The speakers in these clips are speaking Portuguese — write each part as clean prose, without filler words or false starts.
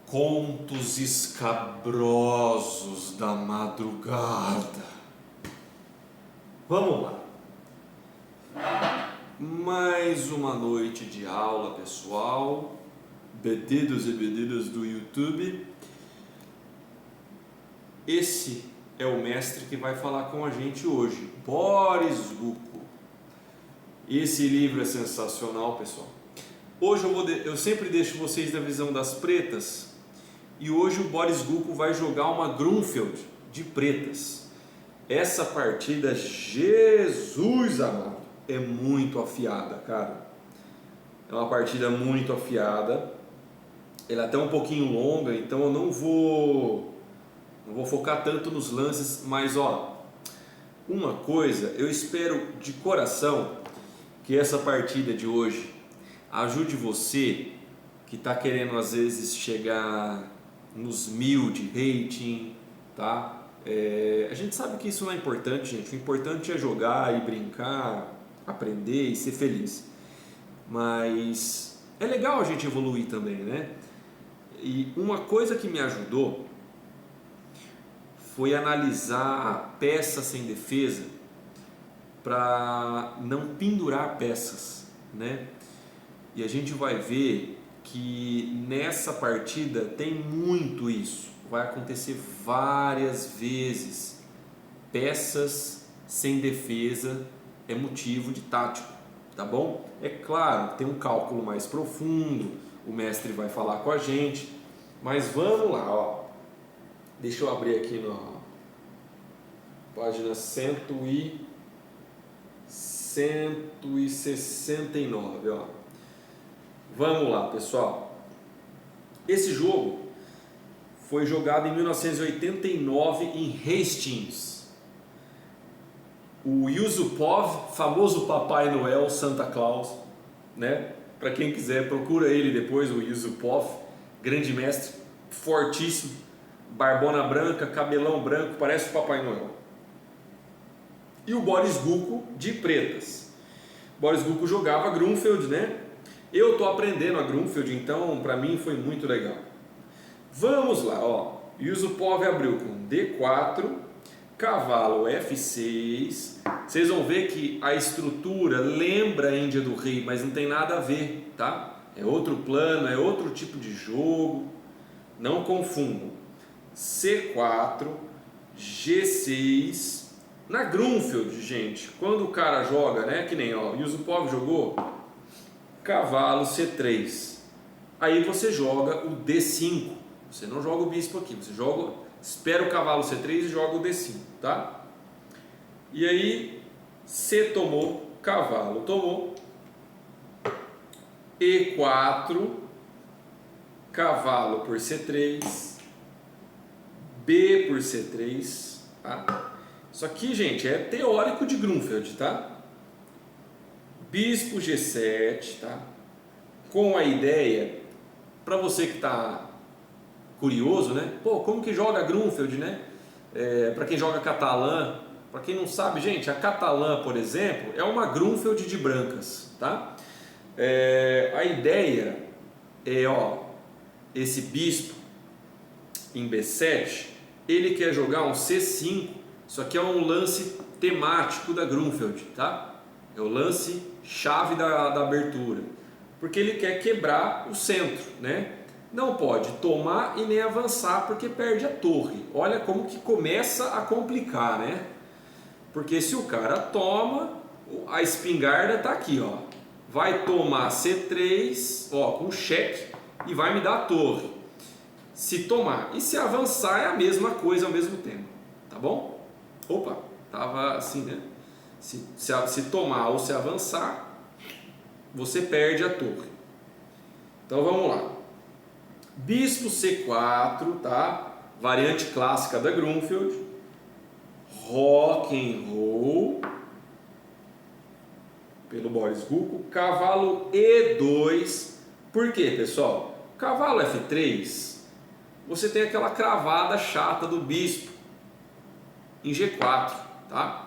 Contos escabrosos da madrugada. Vamos lá. Mais uma noite de aula, pessoal. Bedidos e bedidas do YouTube. Esse é o mestre que vai falar com a gente hoje, Boris Gucko. Esse livro é sensacional, pessoal. Hoje eu sempre deixo vocês na visão das pretas. E hoje o Boris Gucko vai jogar uma Grunfeld de pretas. Essa partida, Jesus amado, é muito afiada, cara. É uma partida muito afiada. Ela é até um pouquinho longa, então eu não vou focar tanto nos lances, mas ó, uma coisa, eu espero de coração que essa partida de hoje ajude você que está querendo às vezes chegar nos 1000 de rating, tá? A gente sabe que isso não é importante, gente. O importante é jogar e brincar, aprender e ser feliz. Mas é legal a gente evoluir também, né? E uma coisa que me ajudou foi analisar peças sem defesa para não pendurar peças, né? E a gente vai ver que nessa partida tem muito isso. Vai acontecer várias vezes. Peças sem defesa é motivo de tático, tá bom? É claro, tem um cálculo mais profundo, o mestre vai falar com a gente, mas vamos lá, ó. Deixa eu abrir aqui na página 169, ó. Vamos lá, pessoal. Esse jogo foi jogado em 1989 em Hastings. O Yusupov, famoso Papai Noel, Santa Claus, né? Para quem quiser, procura ele depois, o Yusupov, grande mestre, fortíssimo, barbona branca, cabelão branco, parece o Papai Noel. E o Boris Gucko de pretas. Boris Gucko jogava Grunfeld, né? Eu estou aprendendo a Grunfeld, então para mim foi muito legal. Vamos lá, ó. Yusupov abriu com D4, cavalo F6. Vocês vão ver que a estrutura lembra a Índia do Rei, mas não tem nada a ver, tá? É outro plano, é outro tipo de jogo. Não confundam. C4, G6. Na Grunfeld, gente, quando o cara joga, né? Que nem ó, Yusupov jogou cavalo C3. Aí você joga o D5. Você não joga o bispo aqui, você espera o cavalo C3 e joga o D5, tá? E aí C tomou, cavalo tomou, E4, cavalo por C3, B por C3, tá? Isso aqui, gente, é teórico de Grunfeld, tá? Bispo G7, tá? Com a ideia, para você que está curioso, né? Pô, como que joga Grunfeld, né? Para quem joga catalã, para quem não sabe, gente, a catalã, por exemplo, é uma Grunfeld de brancas, tá? A ideia é, ó, esse bispo em B7, ele quer jogar um C5, isso aqui é um lance temático da Grunfeld, tá? É o lance chave da abertura, porque ele quer quebrar o centro, né? Não pode tomar e nem avançar porque perde a torre. Olha como que começa a complicar, né? Porque se o cara toma, a espingarda está aqui, ó. Vai tomar C3, ó, com cheque e vai me dar a torre. Se tomar e se avançar é a mesma coisa ao mesmo tempo, tá bom? Opa, tava assim, né? Se tomar ou se avançar, você perde a torre. Então vamos lá. Bispo C4, tá? Variante clássica da Grunfeld. Rock and roll pelo Boris Gucko. Cavalo E2. Por quê, pessoal? Cavalo F3, você tem aquela cravada chata do bispo em G4, tá?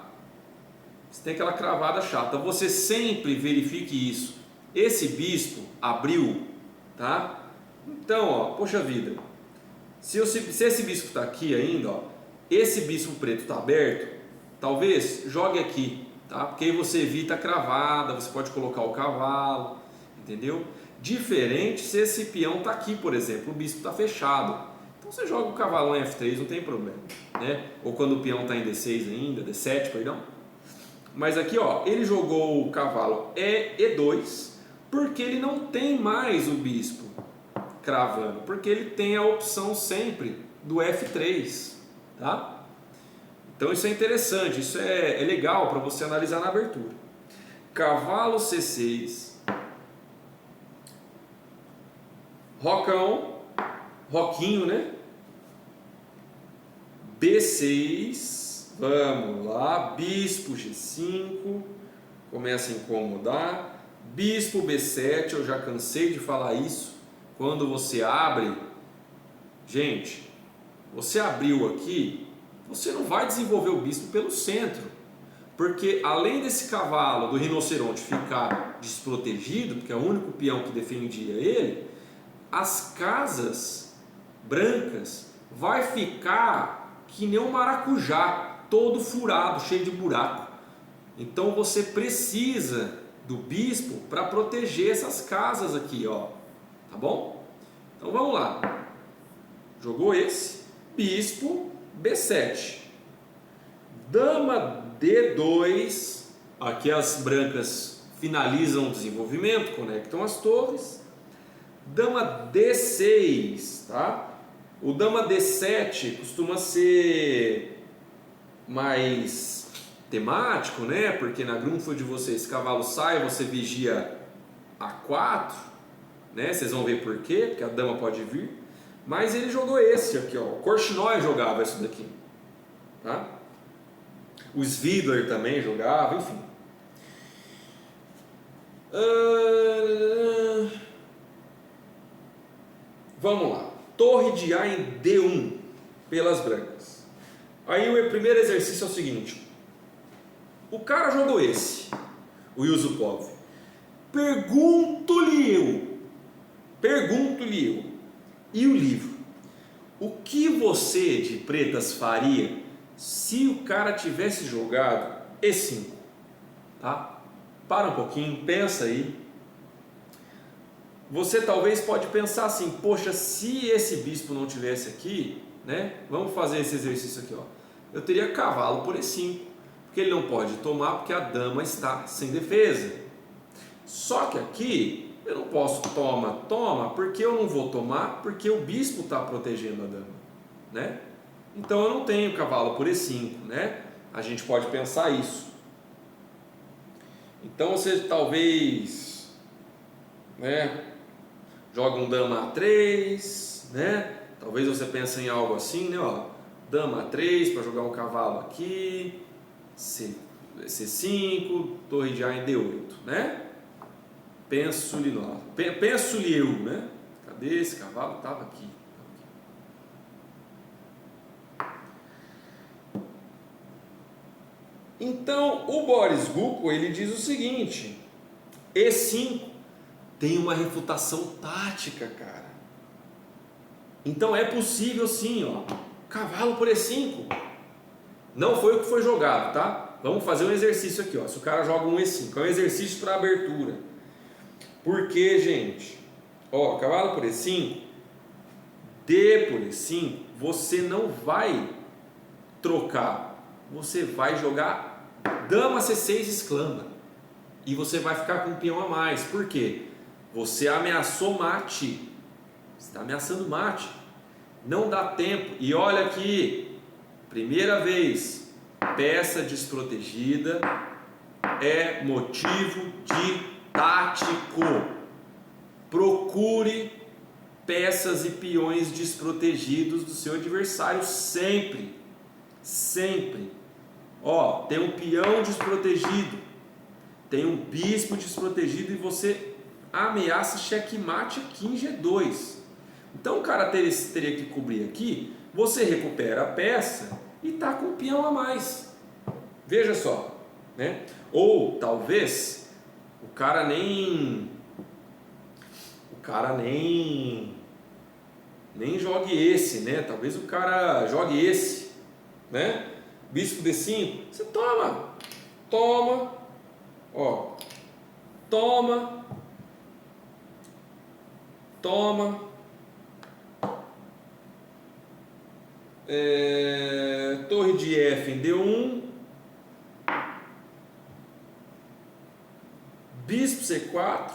Você tem aquela cravada chata. Você sempre verifique isso. Esse bispo abriu, tá? Então, ó, poxa vida, Se esse bispo está aqui ainda, ó, esse bispo preto está aberto, talvez jogue aqui, tá? Porque aí você evita a cravada, você pode colocar o cavalo, entendeu? Diferente se esse peão está aqui, por exemplo, o bispo está fechado. Então você joga o cavalo em F3, não tem problema, né? Ou quando o peão está em D6 ainda, D7, perdão. Mas aqui, ó, ele jogou o cavalo E2, porque ele não tem mais o bispo cravando, porque ele tem a opção sempre do F3, tá? Então isso é interessante, isso é legal para você analisar na abertura. Cavalo C6, rocão, roquinho, né? B6, vamos lá, bispo G5, começa a incomodar, bispo B7, eu já cansei de falar isso, quando você abre, gente, você abriu aqui, você não vai desenvolver o bispo pelo centro, porque além desse cavalo do rinoceronte ficar desprotegido, porque é o único peão que defendia ele, as casas brancas vai ficar que nem um maracujá, todo furado, cheio de buraco. Então você precisa do bispo para proteger essas casas aqui, ó. Tá bom? Então vamos lá. Jogou esse, bispo B7, dama D2. Aqui as brancas finalizam o desenvolvimento, conectam as torres. Dama D6, tá? O dama D7 costuma ser mais temático, né? Porque na Grunfeld de vocês, cavalo sai, você vigia A4, né? Vocês vão ver por quê, porque a dama pode vir. Mas ele jogou esse aqui, ó. O Korchnoi jogava isso daqui, tá? O Svidler também jogava, enfim. Vamos lá. Torre de A em D1 pelas brancas. Aí o primeiro exercício é o seguinte. O cara jogou esse, o Yusupov. Pergunto-lhe eu, e o livro? O que você de pretas faria se o cara tivesse jogado E5? Tá? Para um pouquinho, pensa aí. Você talvez pode pensar assim, poxa, se esse bispo não tivesse aqui, né? Vamos fazer esse exercício aqui, ó. Eu teria cavalo por E5, porque ele não pode tomar porque a dama está sem defesa. Só que aqui eu não posso toma, porque eu não vou tomar, porque o bispo está protegendo a dama, né? Então eu não tenho cavalo por E5, né? A gente pode pensar isso. Então você talvez, né, joga um dama A3, né? Talvez você pense em algo assim, né? Ó, dama A3 para jogar um cavalo aqui, C5, torre de A em D8, né? Penso-lhe eu, né? Cadê esse cavalo? Estava aqui. Então, o Boris Gulko, ele diz o seguinte: E5 tem uma refutação tática, cara. Então é possível sim, ó. Cavalo por E5. Não foi o que foi jogado, tá? Vamos fazer um exercício aqui, ó. Se o cara joga um E5, é um exercício para abertura. Porque, gente, ó, cavalo por E5, D por E5, você não vai trocar. Você vai jogar dama C6 esclamba. E você vai ficar com um peão a mais. Por quê? Você ameaçou mate. Você está ameaçando mate. Não dá tempo. E olha aqui, primeira vez, peça desprotegida é motivo de tático. Procure peças e peões desprotegidos do seu adversário sempre. Sempre. Ó, tem um peão desprotegido, tem um bispo desprotegido e você ameaça checkmate aqui em G2. Então o cara teria que cobrir aqui, você recupera a peça e tá com um peão a mais. Veja só, né? Ou talvez o cara nem nem jogue esse, né? Talvez o cara jogue esse, né? Bispo D5, você toma, toma, ó, toma, toma, torre de F em D1, bispo C4,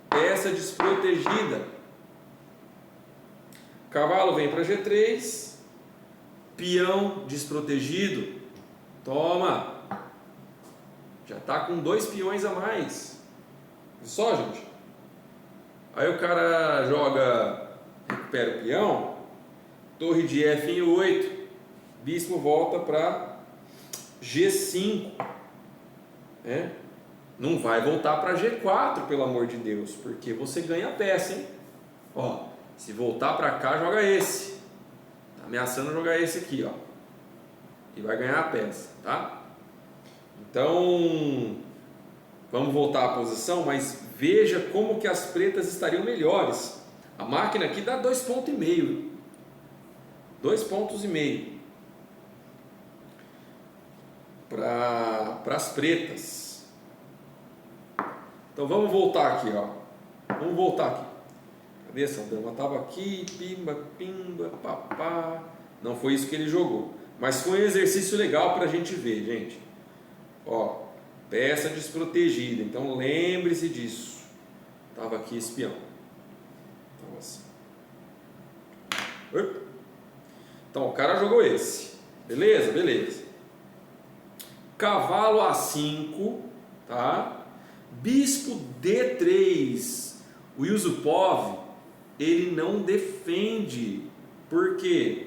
peça desprotegida, cavalo vem para G3, peão desprotegido, toma, já está com 2 peões a mais, só gente, aí o cara joga, recupera o peão, torre de F em 8, bispo volta para G5, né? Não vai voltar para G4, pelo amor de Deus, porque você ganha a peça, hein? Ó, se voltar para cá, joga esse. Tá ameaçando jogar esse aqui, ó. E vai ganhar a peça, tá? Então, vamos voltar à posição, mas veja como que as pretas estariam melhores. A máquina aqui dá 2,5 pontos. 2,5 pontos para as pretas. Então vamos voltar aqui, ó. Vamos voltar aqui. Cadê essa dama? Estava aqui, pimba, pimba, papá. Não foi isso que ele jogou. Mas foi um exercício legal para a gente ver, gente. Ó, peça desprotegida. Então lembre-se disso. Estava aqui esse peão. Estava assim. Então o cara jogou esse. Beleza? Beleza. Cavalo A5, tá? Bispo D3, o Yusupov, ele não defende. Por quê?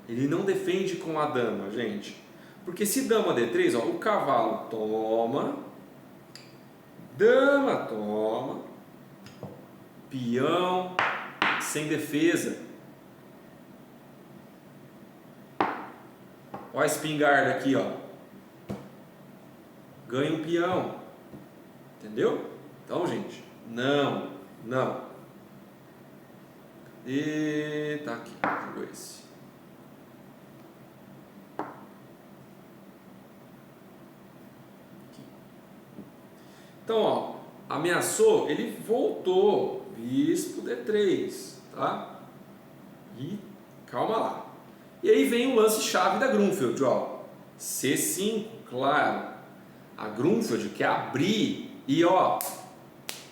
Ele não defende com a dama, gente. Porque se dama D3, ó, o cavalo toma, dama toma, peão sem defesa. Olha a espingarda aqui, ó. Ganha um peão. Entendeu? Então, gente, não. E tá aqui, jogou esse. Aqui. Então, ó, ameaçou, ele voltou. Bispo D3, tá? E calma lá. E aí vem o lance-chave da Grunfeld, ó. C5, claro. A Grunfeld quer abrir e, ó,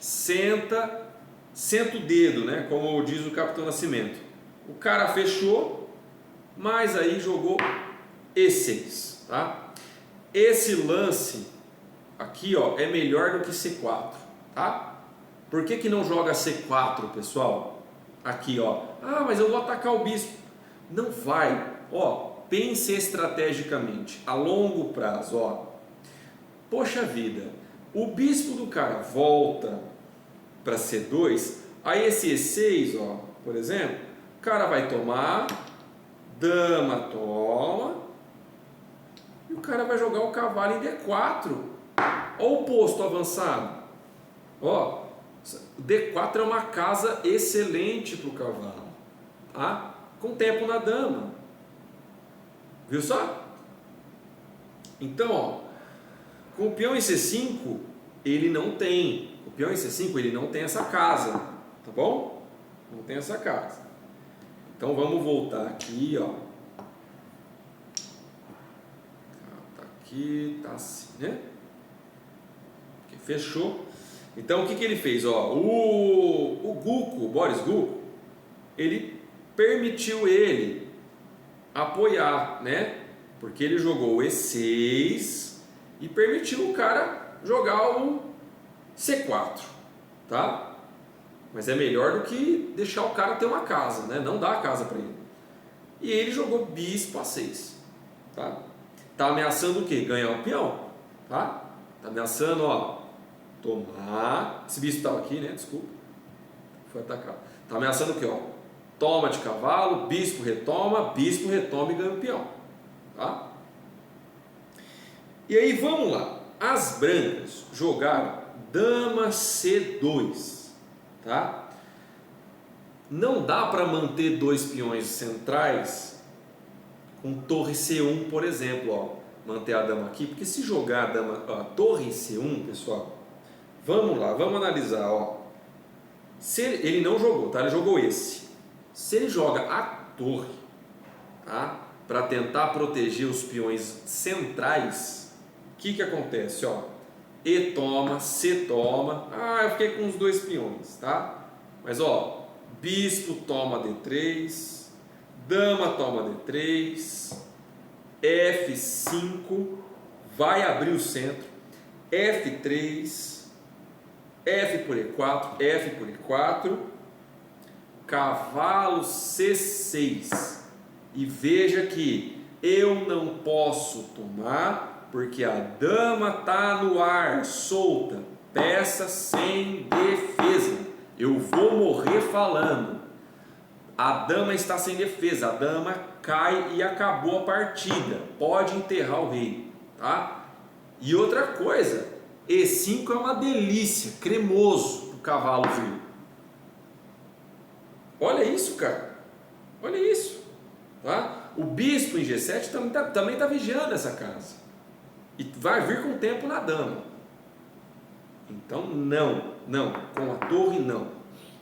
senta o dedo, né? Como diz o Capitão Nascimento. O cara fechou, mas aí jogou E6, tá? Esse lance aqui, ó, é melhor do que C4, tá? Por que não joga C4, pessoal? Aqui, ó. Ah, mas eu vou atacar o bispo. Não vai. Ó, pense estrategicamente, a longo prazo, ó. Poxa vida, o bispo do cara volta para C2, aí esse E6, ó, por exemplo, o cara vai tomar, dama toma, e o cara vai jogar o cavalo em D4. Ó o posto avançado. Ó, D4 é uma casa excelente para o cavalo, tá? Com tempo na dama. Viu só? Então, ó, com o peão em C5, ele não tem. O peão em C5, ele não tem essa casa, tá bom? Não tem essa casa. Então vamos voltar aqui, ó. Tá aqui, tá assim, né? Aqui, fechou. Então o que ele fez, ó? O Guco, o Boris Guco, ele permitiu ele apoiar, né? Porque ele jogou o E6 e permitiu o cara jogar o C4, tá? Mas é melhor do que deixar o cara ter uma casa, né? Não dar a casa para ele. E ele jogou bispo A6, tá? Tá ameaçando o quê? Ganhar o peão, tá? Tá ameaçando, ó, tomar. Esse bispo estava aqui, né? Desculpa. Foi atacado. Tá ameaçando o quê, ó? Toma de cavalo, bispo retoma e ganha o peão, tá? E aí vamos lá. As brancas jogaram dama C2, tá? não dá para manter dois peões centrais com torre C1, por exemplo, ó, manter a dama aqui, porque se jogar a dama, ó, a torre C1, pessoal, vamos lá, vamos analisar, ó. Se ele não jogou, tá? Ele jogou esse. Se ele joga a torre, tá? Para tentar proteger os peões centrais, o que acontece, ó? E toma, C toma. Ah, eu fiquei com os dois peões, tá? Mas ó, bispo toma D3, dama toma D3, F5, vai abrir o centro, F3, F por E4, F por E4, cavalo C6. E veja que eu não posso tomar porque a dama está no ar, solta, peça sem defesa. Eu vou morrer falando. A dama está sem defesa, a dama cai e acabou a partida. Pode enterrar o rei, tá? E outra coisa, E5 é uma delícia, cremoso para o cavalo vir. Olha isso, cara. Olha isso, tá? O bispo em G7 também tá vigiando essa casa. E vai vir com o tempo na dama. Então não, com a torre não.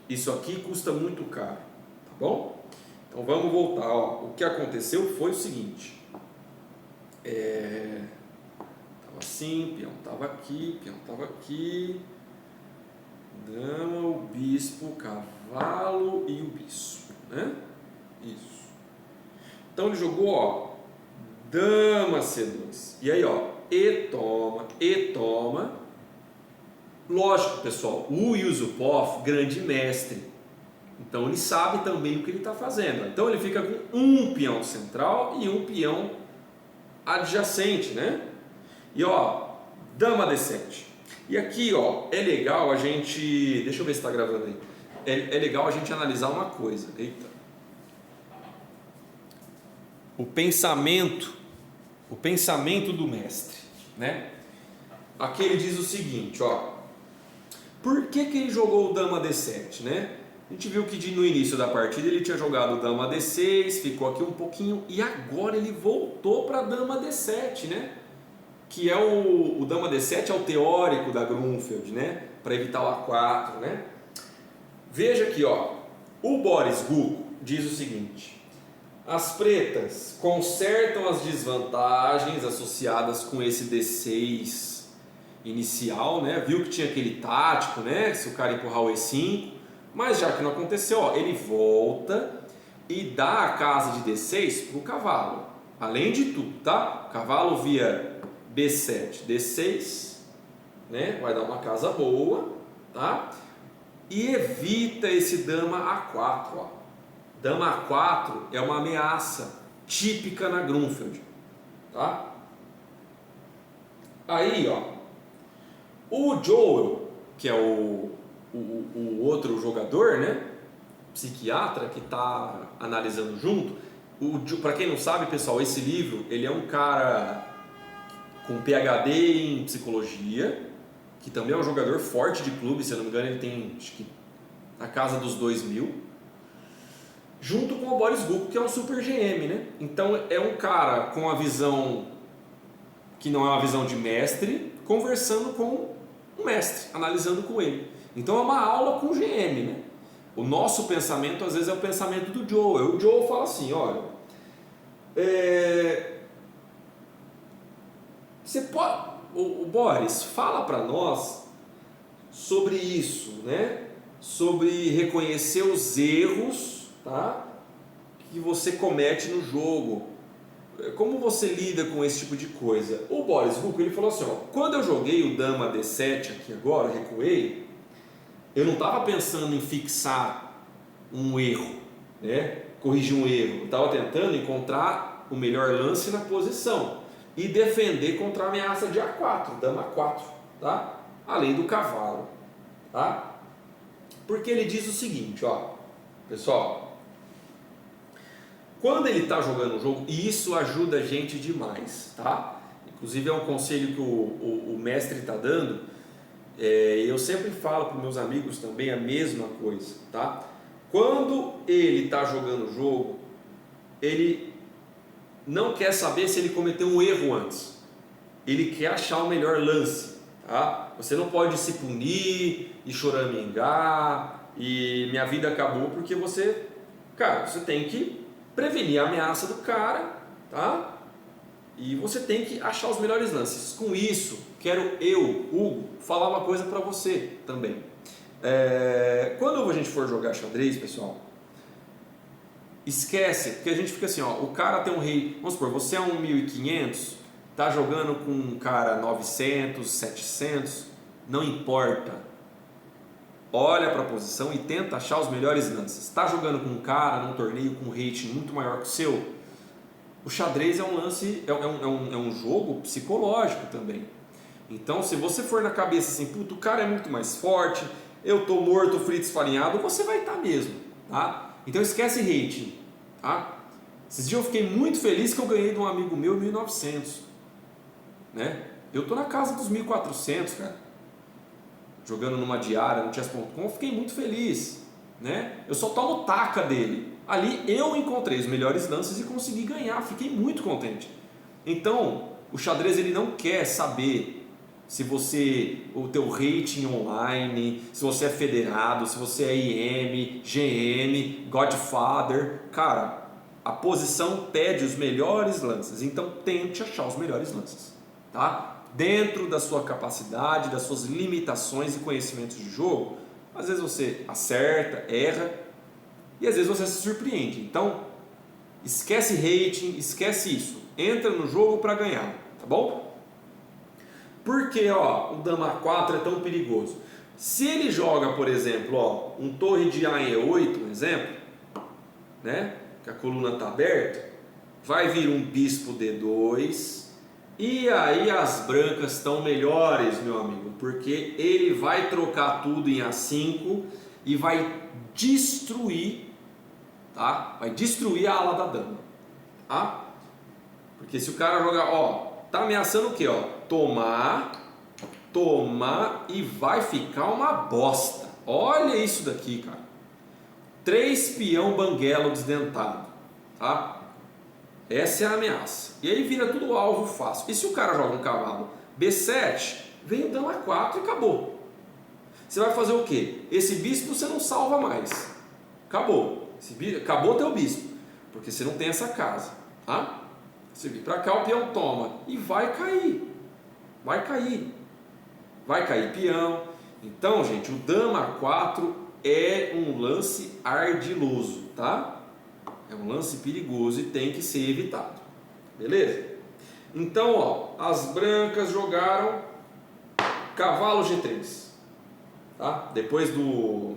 Isso aqui custa muito caro, tá bom? Então vamos voltar, ó. O que aconteceu foi o seguinte. Tava assim, peão tava aqui. Dama, o bispo, o cavalo e o bispo, né? Isso. Então ele jogou, ó, dama C2. E aí, ó, E toma. Lógico, pessoal, o Yusupov, grande mestre. Então ele sabe também o que ele está fazendo. Então ele fica com um peão central e um peão adjacente, né? E ó, dama D7. E aqui, ó, é legal a gente... Deixa eu ver se está gravando aí. É legal a gente analisar uma coisa. Eita. O pensamento do mestre, né? Aqui ele diz o seguinte, ó. Por que ele jogou o dama D7, né? A gente viu que no início da partida ele tinha jogado o dama D6, ficou aqui um pouquinho e agora ele voltou para dama D7, né? Que é o dama D7 é o teórico da Grunfeld, né? Para evitar o A4, né? Veja aqui, ó. O Boris Gulko diz o seguinte: as pretas consertam as desvantagens associadas com esse D6 inicial, né? Viu que tinha aquele tático, né? Se o cara empurrar o E5, mas já que não aconteceu, ó, ele volta e dá a casa de D6 para o cavalo. Além de tudo, tá? Cavalo via B7, D6, né? Vai dar uma casa boa, tá? E evita esse dama A4, ó. Dama A4 é uma ameaça típica na Grunfeld, tá? Aí, ó, o Joel, que é o outro jogador, né? Psiquiatra que está analisando junto. Para quem não sabe, pessoal, esse livro ele é um cara com PhD em psicologia, que também é um jogador forte de clube, se eu não me engano ele tem, acho que, na casa dos 2.000, junto com o Boris Gulko, que é um super GM, né? Então é um cara com a visão que não é uma visão de mestre, conversando com um mestre, analisando com ele. Então é uma aula com o GM, né? O nosso pensamento às vezes é o pensamento do Joel. O Joel fala assim, olha, você pode, o Boris, fala para nós sobre isso, né? Sobre reconhecer os erros, tá? Que você comete no jogo. Como você lida com esse tipo de coisa? O Boris Gulko, ele falou assim, ó, quando eu joguei o dama D7 aqui agora, recuei, eu não estava pensando em fixar um erro, né? Corrigir um erro. Eu estava tentando encontrar o melhor lance na posição e defender contra a ameaça de A4, dama A4, tá? Além do cavalo, tá? Porque ele diz o seguinte, ó, pessoal, quando ele está jogando o jogo, e isso ajuda a gente demais, tá? Inclusive é um conselho que o mestre está dando. Eu sempre falo para os meus amigos também a mesma coisa, tá? Quando ele está jogando o jogo, ele não quer saber se ele cometeu um erro antes. Ele quer achar o melhor lance, tá? Você não pode se punir e choramingar e minha vida acabou porque você, cara, você tem que prevenir a ameaça do cara, tá? E você tem que achar os melhores lances. Com isso, quero eu, Hugo, falar uma coisa para você também. Quando a gente for jogar xadrez, pessoal, esquece, porque a gente fica assim, ó, o cara tem um rei, vamos supor, você é um 1500, tá jogando com um cara 900, 700, não importa. Olha para a posição e tenta achar os melhores lances. Está jogando com um cara num torneio com um rating muito maior que o seu, o xadrez é um lance, é um jogo psicológico também. Então, se você for na cabeça assim, puto, o cara é muito mais forte, eu tô morto, frito, esfarinhado, você vai estar mesmo, tá? Então esquece rating, tá? Esses dias eu fiquei muito feliz que eu ganhei de um amigo meu 1900, né? Eu tô na casa dos 1400, cara, jogando numa diária no chess.com, eu fiquei muito feliz, né? Eu só tomo taca dele. Ali eu encontrei os melhores lances e consegui ganhar, fiquei muito contente. Então, o xadrez ele não quer saber se você, o teu rating online, se você é federado, se você é IM, GM, Godfather. Cara, a posição pede os melhores lances, então tente achar os melhores lances, tá? Dentro da sua capacidade, das suas limitações e conhecimentos de jogo, às vezes você acerta, erra e às vezes você se surpreende. Então, esquece rating, esquece isso. Entra no jogo para ganhar, tá bom? Porque ó, o Dama 4 é tão perigoso. Se ele joga, por exemplo, ó, um torre de A em E8, um exemplo, né, que a coluna está aberta, vai vir um bispo D2, e aí as brancas estão melhores, meu amigo, porque ele vai trocar tudo em A5 e vai destruir, tá? Vai destruir a ala da dama, tá? Porque se o cara jogar, ó, tá ameaçando o que, ó? Tomar e vai ficar uma bosta. Olha isso daqui, cara. 3 peão banguelo desdentado, tá? Essa é a ameaça. E aí vira tudo alvo fácil. E se o cara joga um cavalo B7, vem o dama 4 e acabou. Você vai fazer o quê? Esse bispo você não salva mais. Acabou. Acabou teu bispo, porque você não tem essa casa, tá? Você vir para cá, o peão toma e vai cair. Vai cair. Vai cair peão. Então, gente, o dama 4 é um lance ardiloso, tá? É um lance perigoso e tem que ser evitado. Beleza? Então, ó, as brancas jogaram cavalo G3, tá? Depois do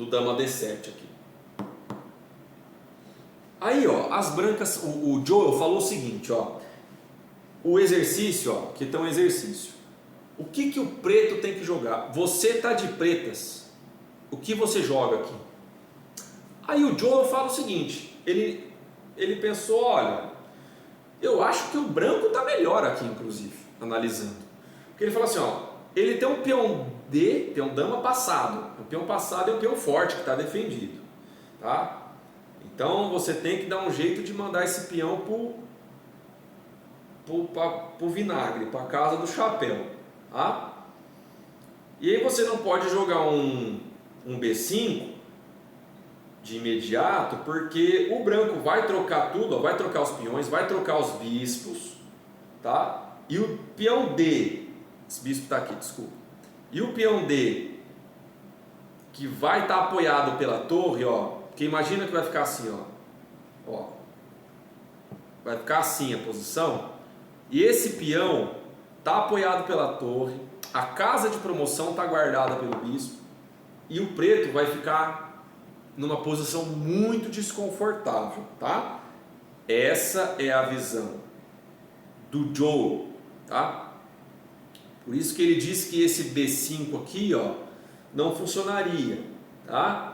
dama D7 aqui. Aí, ó, as brancas, o Joel falou o seguinte, ó, o exercício, ó, que tá um exercício. O que o preto tem que jogar? Você tá de pretas, o que você joga aqui? Aí o Joel fala o seguinte, ele pensou, olha, eu acho que o branco tá melhor aqui, inclusive, analisando. Porque ele fala assim, ó, ele tem um peão D, tem um dama passado, o peão passado é um peão forte que está defendido, tá? Então você tem que dar um jeito de mandar esse peão pro vinagre, para a casa do chapéu, tá? E aí você não pode jogar um B5 de imediato, porque o branco vai trocar tudo, ó, vai trocar os peões, vai trocar os bispos, tá? E o peão D, esse bispo está aqui, desculpa. E o peão D, que vai estar apoiado pela torre, ó, porque imagina que vai ficar assim, ó, vai ficar assim a posição, e esse peão está apoiado pela torre, a casa de promoção está guardada pelo bispo, e o preto vai ficar numa posição muito desconfortável, tá? Essa é a visão do Joe, tá? Por isso que ele diz que esse B5 aqui, ó, não funcionaria, tá?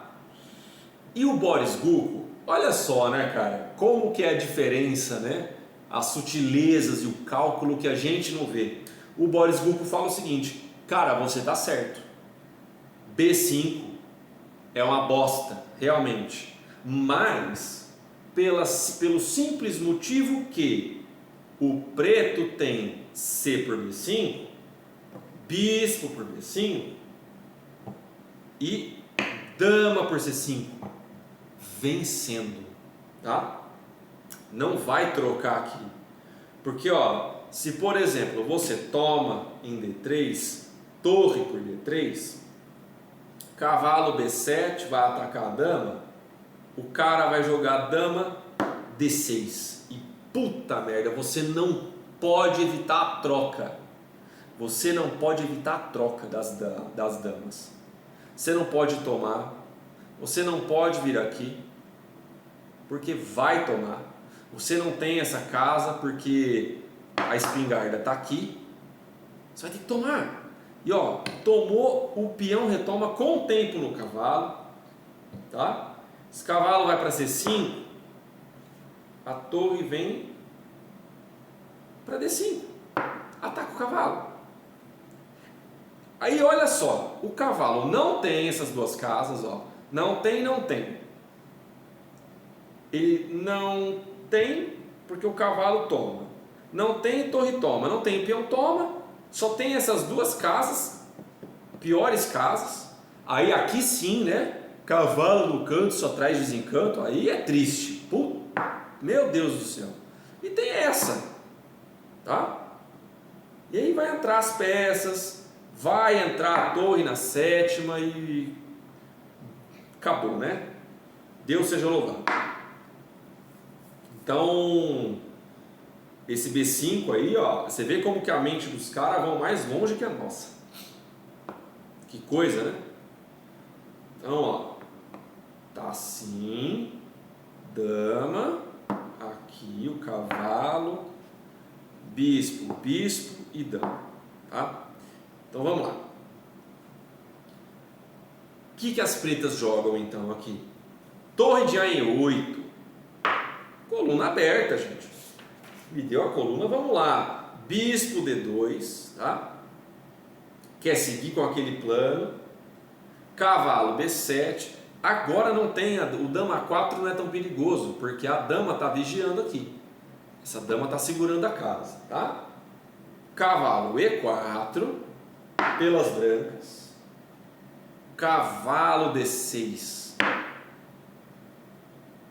E o Boris Gulko, olha só, né, cara, como que é a diferença, né? As sutilezas e o cálculo que a gente não vê. O Boris Gulko fala o seguinte, cara, você tá certo. B5 é uma bosta, realmente. Mas, pelo simples motivo que o preto tem C por B5, bispo por B5 e dama por C5, vencendo, tá? Não vai trocar aqui, porque ó, se por exemplo você toma em D3, torre por D3, cavalo B7 vai atacar a dama, o cara vai jogar dama D6 e puta merda, você não pode evitar a troca. Você não pode evitar a troca das damas. Você não pode tomar. Você não pode vir aqui, porque vai tomar. Você não tem essa casa porque a espingarda está aqui. Você vai ter que tomar. E ó, tomou, o peão retoma com o tempo no cavalo, tá? Esse cavalo vai para C5, a torre vem para D5, ataca o cavalo. Aí olha só, o cavalo não tem essas duas casas, ó, não tem. Ele não tem porque o cavalo toma, não tem torre toma, não tem peão toma, só tem essas duas casas, piores casas. Aí aqui sim, né? Cavalo no canto só traz desencanto, aí é triste. Puta, meu Deus do céu. E tem essa, tá? E aí vai entrar as peças, vai entrar a torre na sétima e acabou, né? Deus seja louvado. Então, esse B5 aí, ó, você vê como que a mente dos caras vão mais longe que a nossa. Que coisa, né? Então, ó, tá assim, dama, aqui o cavalo, bispo e dama, tá? Então vamos lá. O que as pretas jogam então aqui? Torre de A em 8, coluna aberta, gente. Me deu a coluna, vamos lá. Bispo D2, tá? Quer seguir com aquele plano. Cavalo B7. Agora não tem, o dama 4 não é tão perigoso, porque a dama está vigiando aqui. Essa dama está segurando a casa, tá? Cavalo E4 pelas brancas. Cavalo D6.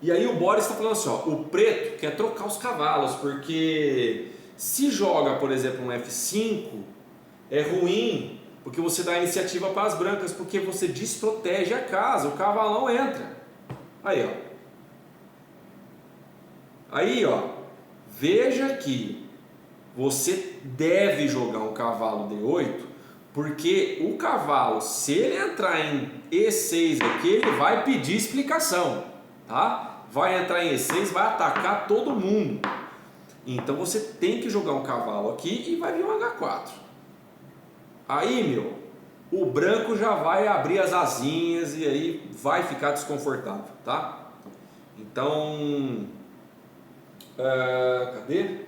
E aí o Boris está falando assim, ó, o preto quer trocar os cavalos, porque se joga, por exemplo, um F5, é ruim, porque você dá iniciativa para as brancas, porque você desprotege a casa, o cavalão entra. Aí, ó. Aí, ó, veja que você deve jogar um cavalo D8, porque o cavalo, se ele entrar em E6 aqui, ele vai pedir explicação, tá? Vai entrar em E6, vai atacar todo mundo. Então você tem que jogar um cavalo aqui e vai vir um H4. Aí, meu, o branco já vai abrir as asinhas e aí vai ficar desconfortável, tá? Então, cadê?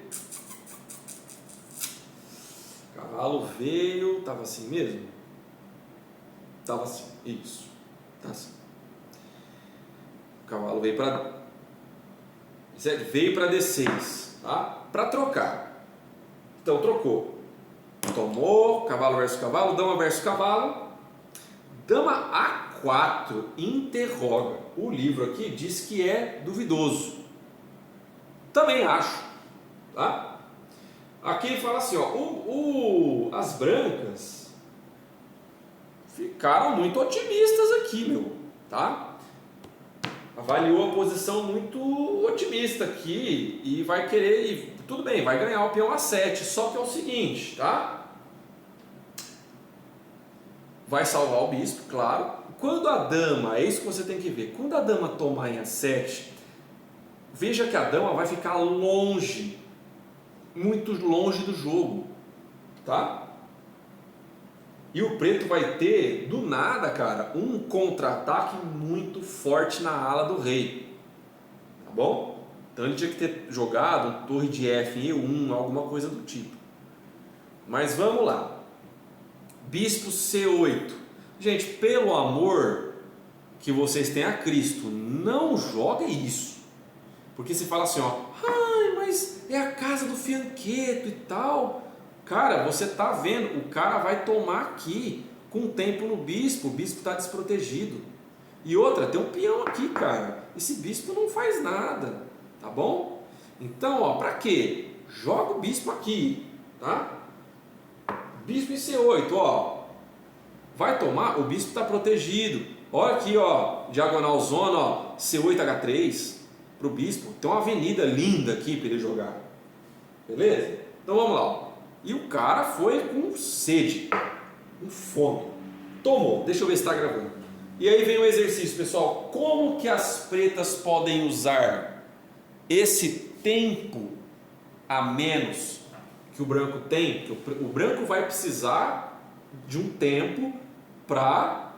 O cavalo veio, tava assim mesmo? Tava assim, isso, tá assim. O cavalo veio para D6, tá? Para trocar. Então trocou. Tomou, cavalo versus cavalo, dama versus cavalo. Dama A4 interroga. O livro aqui diz que é duvidoso. Também acho, tá? Aqui ele fala assim, ó, as brancas ficaram muito otimistas aqui, meu, tá? Avaliou a posição muito otimista aqui e vai querer, tudo bem, vai ganhar o peão A7, só que é o seguinte, tá? Vai salvar o bispo, claro. Quando a dama, é isso que você tem que ver, quando a dama tomar em A7, veja que a dama vai ficar longe, muito longe do jogo, tá? E o preto vai ter, do nada, cara, um contra-ataque muito forte na ala do rei. Tá bom? Então ele tinha que ter jogado um torre de F em E1, alguma coisa do tipo. Mas vamos lá. Bispo C8. Gente, pelo amor que vocês têm a Cristo. Não joguem isso. Porque se fala assim, ó, ai, mas é a casa do fianqueto e tal. Cara, você tá vendo, o cara vai tomar aqui com o tempo no bispo, o bispo está desprotegido. E outra, tem um peão aqui, cara. Esse bispo não faz nada, tá bom? Então, ó, pra quê? Joga o bispo aqui, tá? Bispo em C8, ó. Vai tomar, o bispo está protegido. Olha aqui, ó, diagonal zona, ó, C8H3 pro bispo. Tem uma avenida linda aqui para ele jogar. Beleza? Então vamos lá, ó. E o cara foi com sede, com fome. Tomou, deixa eu ver se está gravando. E aí vem o exercício, pessoal. Como que as pretas podem usar esse tempo a menos que o branco tem? Porque o branco vai precisar de um tempo para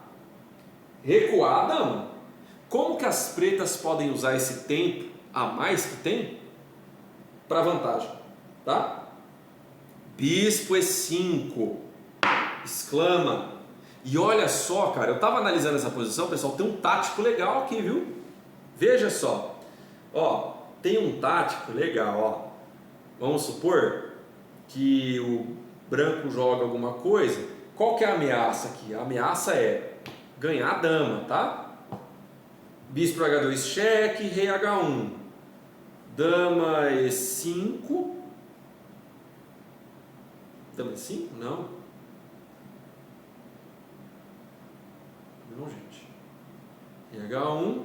recuar a dama. Como que as pretas podem usar esse tempo a mais que tem para vantagem? Tá? Bispo E5, exclama. E olha só, cara, eu estava analisando essa posição, pessoal, tem um tático legal aqui, viu? Veja só, ó, tem um tático legal, ó. Vamos supor que o branco joga alguma coisa. Qual que é a ameaça aqui? A ameaça é ganhar a dama, tá? Bispo H2 cheque, rei H1, dama E5. Dama E5? Não. Não, gente. Rei H1.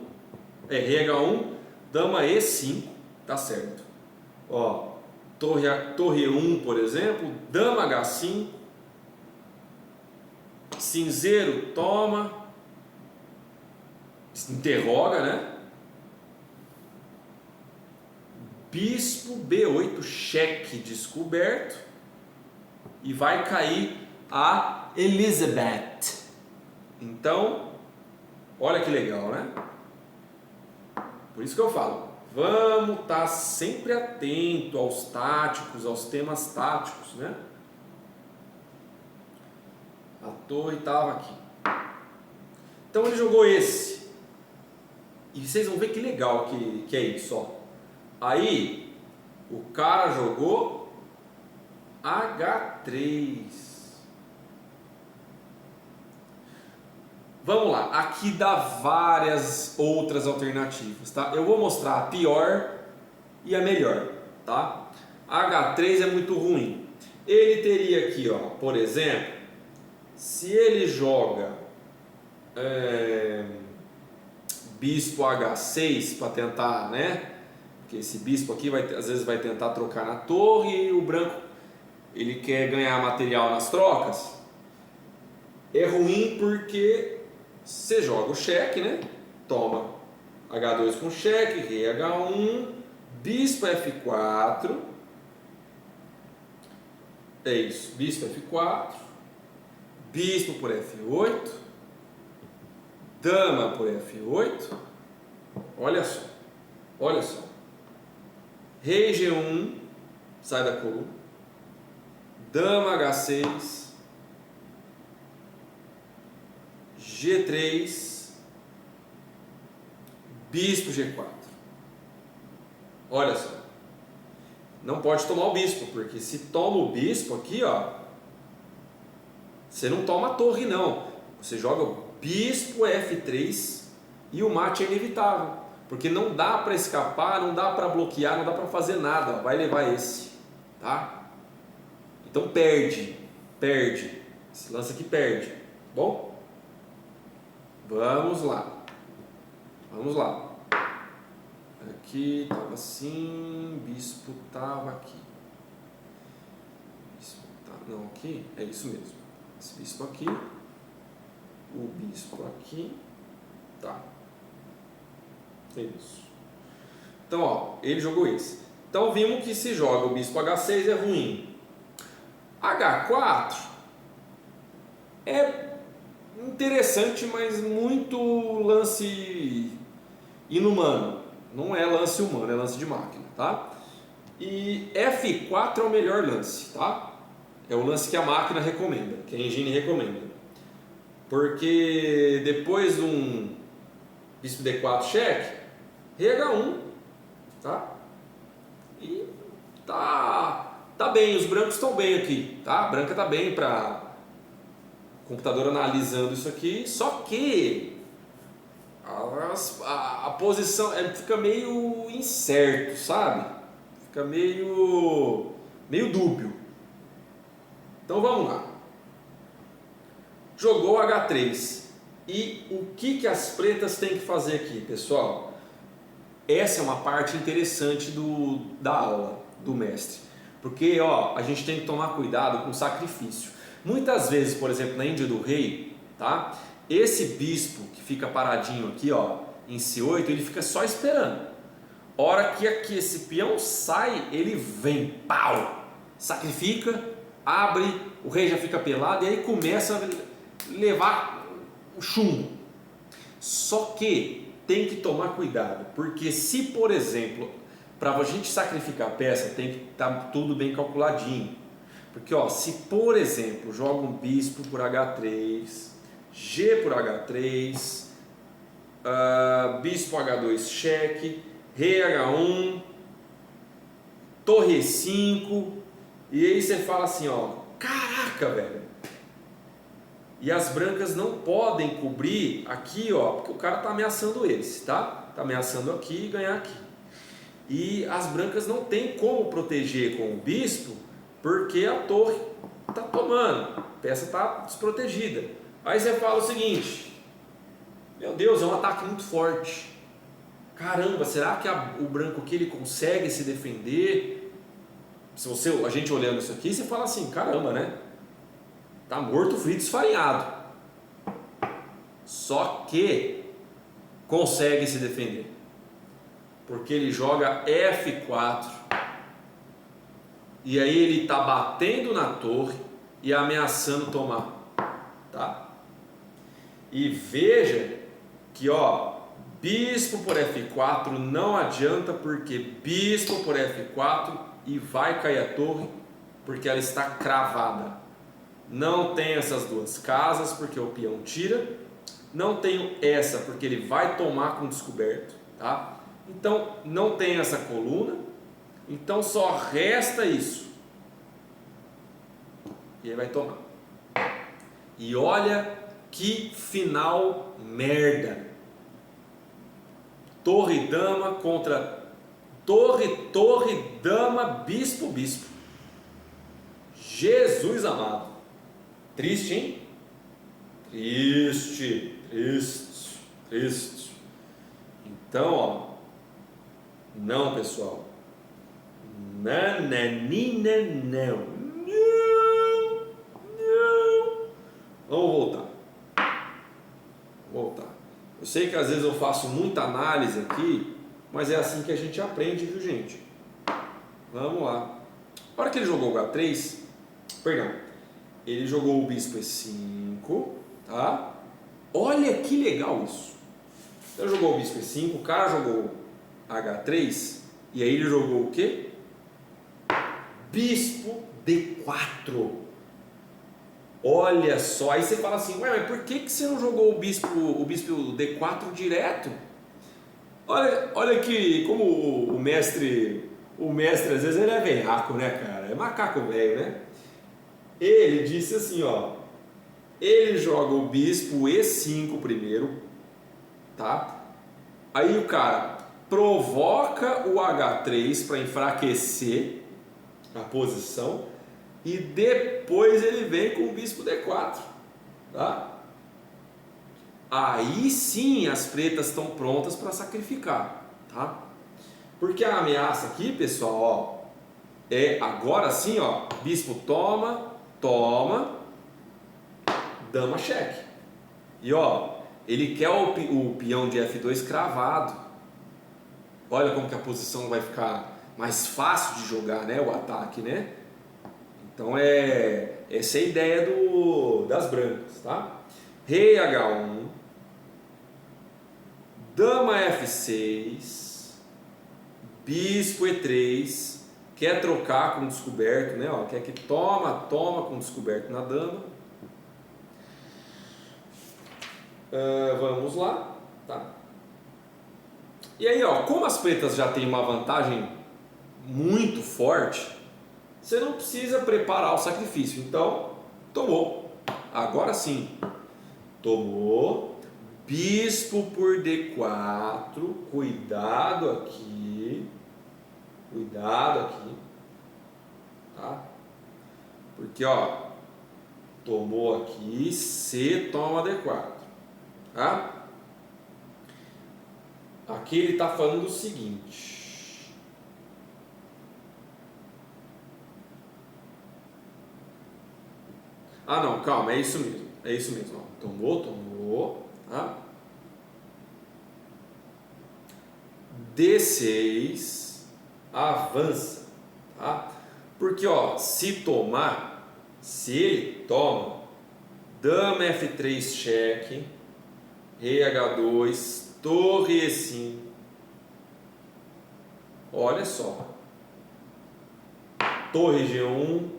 Rei H1, dama E5. Tá certo. Ó, torre 1, por exemplo, dama H5. Cinzeiro toma. Interroga, né? Bispo B8, cheque descoberto. E vai cair a Elizabeth. Então, olha que legal, né? Por isso que eu falo, vamos estar sempre atento aos táticos, aos temas táticos, né? A torre estava aqui. Então ele jogou esse. E vocês vão ver que legal que é isso, ó. Aí, o cara jogou H3. Vamos lá, aqui dá várias outras alternativas, tá? Eu vou mostrar a pior e a melhor, tá? H3 é muito ruim. Ele teria aqui, ó, por exemplo, se ele joga bispo H6 para tentar, né? Porque esse bispo aqui às vezes vai tentar trocar na torre e o branco ele quer ganhar material nas trocas. É ruim porque você joga o cheque, né? Toma H2 com cheque, rei H1, bispo F4. É isso, bispo F4, bispo por F8, dama por F8. Olha só, olha só. Rei G1, sai da coluna. Dama H6, G3, bispo G4. Olha só. Não pode tomar o bispo, porque se toma o bispo aqui, ó, você não toma a torre não. Você joga o bispo F3 e o mate é inevitável, porque não dá para escapar, não dá para bloquear, não dá para fazer nada, ó, vai levar esse, tá? Então perde. Esse lance aqui perde, bom? Vamos lá. Aqui estava assim, bispo estava aqui. Não, aqui é isso mesmo. Esse bispo aqui, o bispo aqui, tá? É isso. Então, ó, ele jogou esse. Então vimos que se joga o bispo H6 é ruim. H4 é interessante, mas muito lance inumano. Não é lance humano, é lance de máquina, tá? E F4 é o melhor lance, tá? É o lance que a máquina recomenda, que a engine recomenda. Porque depois de um bispo D4 cheque, rei H1, tá? E tá bem, os brancos estão bem aqui, tá? A branca tá bem para computador analisando isso aqui, só que a posição fica meio incerto, sabe? Fica meio dúbio. Então vamos lá. Jogou H3. E o que as pretas têm que fazer aqui, pessoal? Essa é uma parte interessante da aula do mestre. Porque a gente tem que tomar cuidado com o sacrifício. Muitas vezes, por exemplo, na Índia do Rei, tá? Esse bispo que fica paradinho aqui, em C8, ele fica só esperando. Hora que aqui esse peão sai, ele vem, pau, sacrifica, abre, o rei já fica pelado e aí começa a levar o chumbo. Só que tem que tomar cuidado, porque se, por exemplo, para a gente sacrificar a peça, tem que estar tudo bem calculadinho. Porque se por exemplo joga um bispo por H3, G por H3, bispo H2 cheque, rei H1, torre E5, e aí você fala assim, caraca, velho. E as brancas não podem cobrir aqui, porque o cara tá ameaçando eles, tá? Tá ameaçando aqui e ganhar aqui. E as brancas não tem como proteger com o bispo, porque a torre tá tomando, a peça tá desprotegida. Aí você fala o seguinte: meu Deus, é um ataque muito forte. Caramba, será que o branco aqui ele consegue se defender? Se a gente olhando isso aqui, você fala assim: caramba, né? Tá morto, frito, esfarinhado. Só que consegue se defender, porque ele joga F4 e aí ele tá batendo na torre e ameaçando tomar, tá? E veja que bispo por F4 não adianta, porque bispo por F4 e vai cair a torre, porque ela está cravada. Não tem essas duas casas, porque o peão tira. Não tenho essa, porque ele vai tomar com descoberto, tá? Então não tem essa coluna. Então só resta isso. E aí vai tomar. E olha que final merda. Torre dama contra torre dama, bispo. Jesus amado. Triste, hein? Triste. Então, não, pessoal. Não. Vamos voltar. Eu sei que às vezes eu faço muita análise aqui, mas é assim que a gente aprende, viu, gente? Vamos lá. A hora que ele jogou o H3, perdão, ele jogou o bispo E5, tá? Olha que legal isso. Então jogou o bispo E5, o cara jogou H3, e aí ele jogou o quê? Bispo D4. Olha só, aí você fala assim: ué, mas por que você não jogou o bispo D4 direto? Olha que como o mestre às vezes ele é velhaco, né, cara? É macaco velho, né? Ele disse assim, ele joga o bispo E5 primeiro, tá? Aí o cara provoca o H3 para enfraquecer a posição e depois ele vem com o bispo D4, tá? Aí sim as pretas estão prontas para sacrificar, tá? Porque a ameaça aqui, pessoal, é agora sim, bispo toma, dama cheque. E ele quer o peão de F2 cravado. Olha como que a posição vai ficar mais fácil de jogar, né? O ataque, né? Então essa é a ideia das brancas, tá? Rei H1, dama F6, bispo E3, quer trocar com descoberto, né? Quer que toma com descoberto na dama. Vamos lá, tá? E aí, ó, como as pretas já têm uma vantagem muito forte, você não precisa preparar o sacrifício. Então, tomou. Agora sim. Tomou. Bispo por D4. Cuidado aqui. Cuidado aqui. Tá? Porque, ó, tomou aqui, C toma D4. Tá? Aqui ele está falando o seguinte. Ah, não, calma, é isso mesmo. É isso mesmo. Ó. Tomou. Tá? D6 avança. Tá? Porque, ó, se ele toma, dama F3 cheque, rei H2, torre E5. Olha só. Torre G1.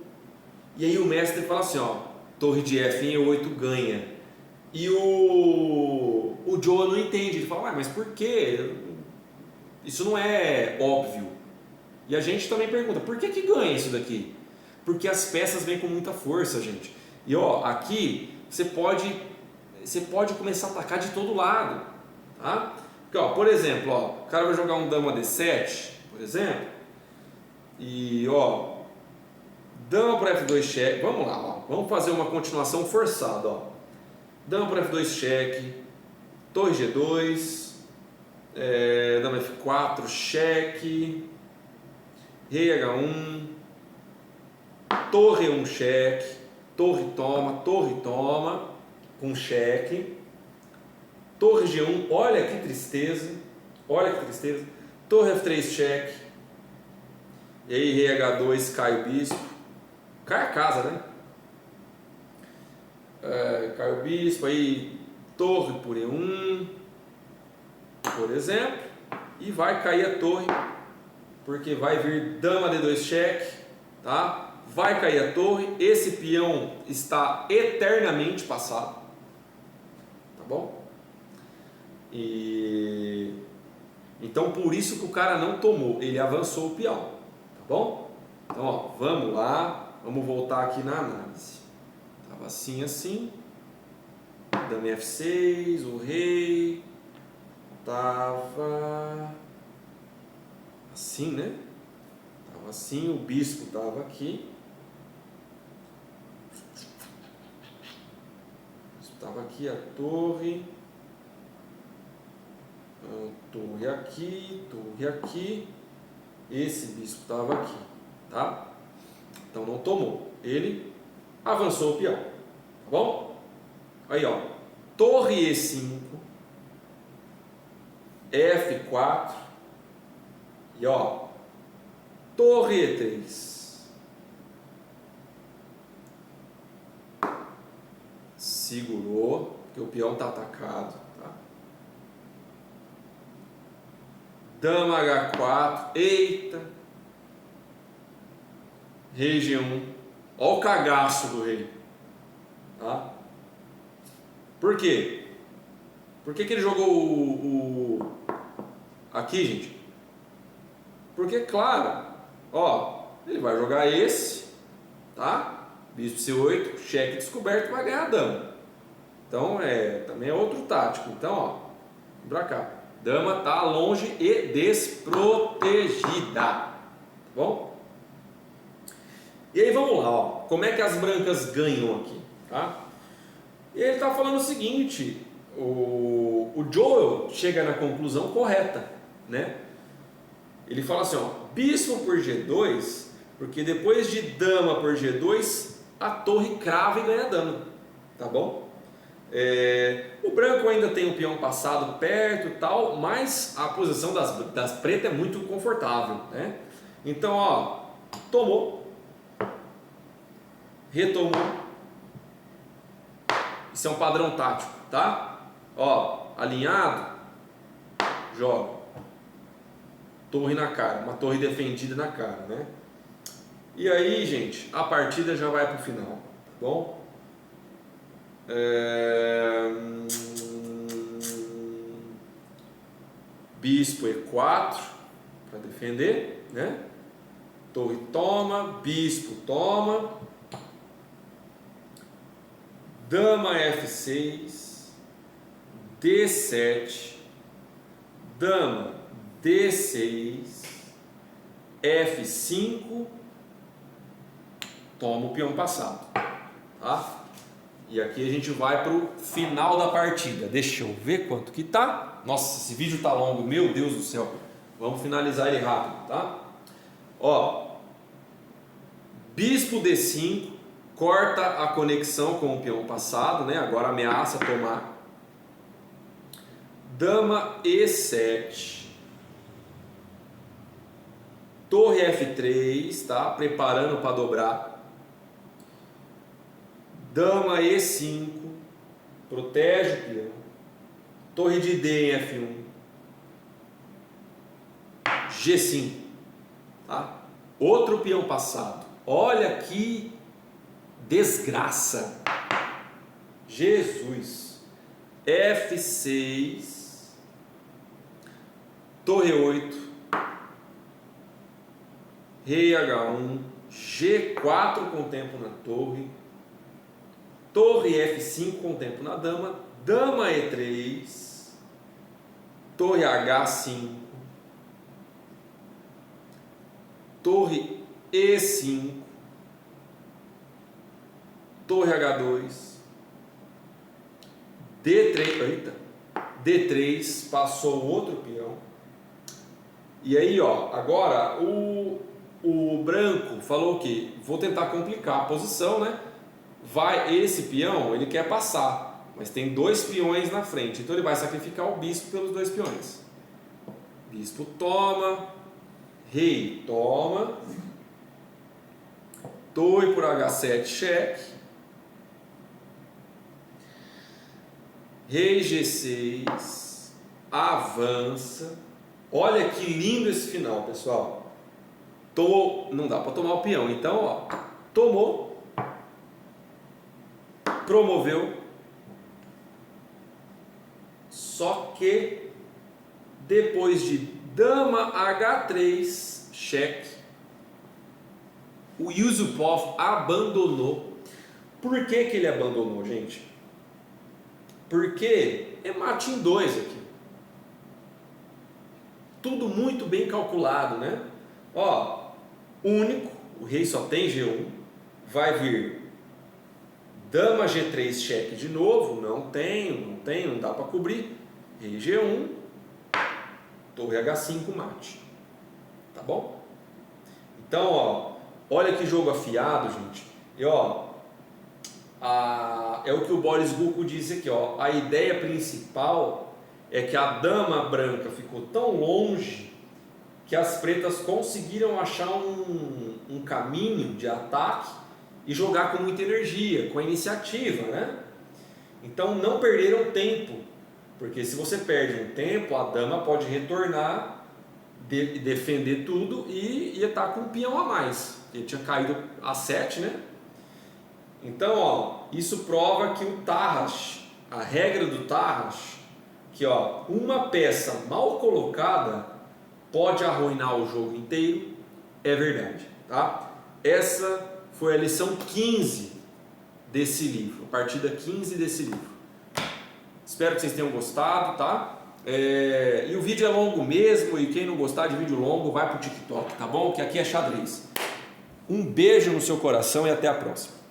E aí o mestre fala assim, ó, torre de F em E8 ganha. E o Joe não entende. Ele fala, mas por quê? Isso não é óbvio. E a gente também pergunta, por que ganha isso daqui? Porque as peças vêm com muita força, gente. E ó, aqui você pode começar a atacar de todo lado, tá? Porque, ó, por exemplo, ó, o cara vai jogar um dama D7, por exemplo, e ó, dama por F2 cheque, vamos lá, ó, vamos fazer uma continuação forçada, ó. Dama por F2 cheque, torre G2, dama F4 cheque, rei H1, torre 1 cheque, torre toma, com cheque, torre G1, olha que tristeza, torre F3 cheque, e aí rei H2 cai o bispo, cai a casa, né? Cai o bispo, aí torre por E1, por exemplo, e vai cair a torre, porque vai vir dama D2 cheque, tá? Vai cair a torre, esse peão está eternamente passado, tá bom? E então por isso que o cara não tomou, ele avançou o peão, tá bom? Então, ó, vamos lá, vamos voltar aqui na análise. Tava assim, dama F6, o rei tava assim, né? Tava assim, o bispo tava aqui. Estava aqui a torre aqui, esse bispo estava aqui, tá? Então não tomou, ele avançou o peão, tá bom? Aí, ó, torre E5, F4 e ó, torre E3. Segurou, porque o peão está atacado, tá? Dama H4, eita, rei G1, olha o cagaço do rei, tá? Por quê? Por que ele jogou aqui, gente? Porque, claro, ó, ele vai jogar esse, tá? Bispo C8, cheque descoberto, vai ganhar a dama. Então, também é outro tático. Então, ó, vem pra cá. Dama tá longe e desprotegida. Tá bom? E aí, vamos lá, ó. Como é que as brancas ganham aqui, tá? E ele tá falando o seguinte, o Joel chega na conclusão correta, né? Ele fala assim, ó, bispo por G2, porque depois de dama por G2, a torre crava e ganha dama, tá bom? O branco ainda tem o peão passado perto e tal, mas a posição das pretas é muito confortável, né? Então, ó, tomou, retomou, isso é um padrão tático, tá? Ó, alinhado, joga, torre na cara, uma torre defendida na cara, né? E aí, gente, a partida já vai para o final, tá bom? bispo E4 para defender, né? Torre toma, bispo toma, dama F6, D7, dama D6, F5, toma o peão passado, tá? E aqui a gente vai para o final da partida. Deixa eu ver quanto que tá. Nossa, esse vídeo tá longo, meu Deus do céu. Vamos finalizar ele rápido, tá? Ó, bispo D5, corta a conexão com o peão passado, né? Agora ameaça tomar. Dama E7, torre F3, tá? Preparando para dobrar. Dama E5, protege o peão. Torre de D em F1. G5, tá? Outro peão passado. Olha que desgraça. Jesus. F6, torre 8, rei H1, G4 com tempo na torre, torre F5 com tempo na dama, dama E3, torre H5, torre E5, torre H2, D3, eita, D3, passou outro peão. E aí, ó, agora o branco falou que vou tentar complicar a posição, né? Esse peão, ele quer passar, mas tem dois peões na frente, então ele vai sacrificar o bispo pelos dois peões. Bispo toma, rei toma, torre por H7 cheque, rei G6, avança. Olha que lindo esse final, pessoal. Não dá para tomar o peão, então, ó, tomou, promoveu, só que depois de dama H3 cheque, o Yusupov abandonou. Por que ele abandonou, gente? Porque é mate em 2 aqui. Tudo muito bem calculado, né? Ó, único, o rei só tem G1, vai vir dama G3 cheque de novo, não dá para cobrir, rei G1, torre H5 mate, tá bom? Então, ó, olha que jogo afiado, gente, e ó, é o que o Boris Gulko disse aqui, ó, a ideia principal é que a dama branca ficou tão longe que as pretas conseguiram achar um caminho de ataque e jogar com muita energia, com a iniciativa, né? Então não perderam tempo, porque se você perde um tempo, a dama pode retornar, defender tudo e ia estar com um peão a mais, ele tinha caído a 7, né? Então, ó, isso prova que o Tarrasch, a regra do Tarrasch, que ó, uma peça mal colocada pode arruinar o jogo inteiro, é verdade, tá? Essa foi a lição 15 desse livro, a partida 15 desse livro. Espero que vocês tenham gostado, tá? E o vídeo é longo mesmo, e quem não gostar de vídeo longo vai pro TikTok, tá bom? Que aqui é xadrez. Um beijo no seu coração e até a próxima.